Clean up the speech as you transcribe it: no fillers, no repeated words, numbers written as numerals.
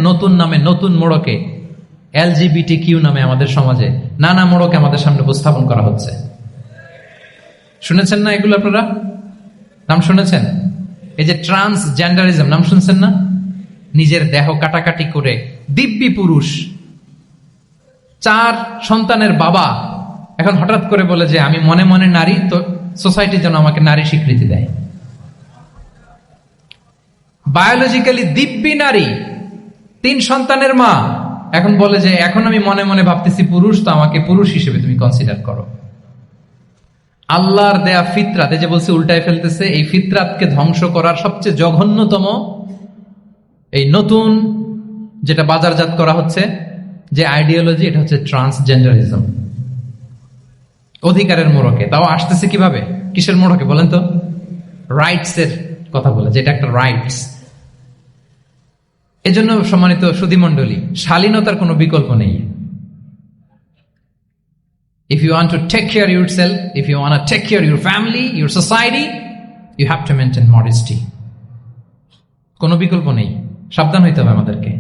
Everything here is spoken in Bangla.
নতুন নামে, নতুন মোড়কে, LGBTQ নামে আমাদের সমাজে নানা মোড়কে আমাদের সামনে উপস্থাপন করা হচ্ছে। শুনেছেন না এগুলো? আপনারা নাম শুনেছেন? এই যে ট্রান্সজেন্ডারিজম, নাম শুনছেন না? নিজের দেহ কাটাকাটি করে দিব্যি পুরুষ, 4 সন্তানের বাবা, এখন হঠাৎ করে বলে যে আমি মনে মনে নারী, তো সোসাইটি যেন আমাকে নারী স্বীকৃতি দেয়। বায়োলজিক্যালি দিব্যি নারী, 3 সন্তানের মা, এখন বলে যে এখন আমি মনে মনে ভাবতেছি পুরুষ, তো আমাকে পুরুষ হিসেবে তুমি কনসিডার করো। আল্লাহর দেয়া ফিতরাত, এই যে বলছে উল্টায় ফেলতেছে, এই ফিতরাতকে ধ্বংস করার সবচেয়ে জঘন্যতম এই নতুন যেটা বাজারজাত করা হচ্ছে যে আইডিওলজি, এটা হচ্ছে ট্রান্সজেন্ডারিজম। অধিকারের মোড়কে, তাও আসতেছে কিভাবে, কিসের মোড়কে বলেন তো? রাইটস এর কথা বলে, যেটা একটা রাইটস। এজন্য সম্মানিত সুধীমণ্ডলী, শালীনতার কোনো বিকল্প নেই। If you want to take care of yourself, if you want to take care of your family, your society, you have to maintain modesty. কোনো বিকল্প নেই, সাবধান হইতে হবে আমাদেরকে।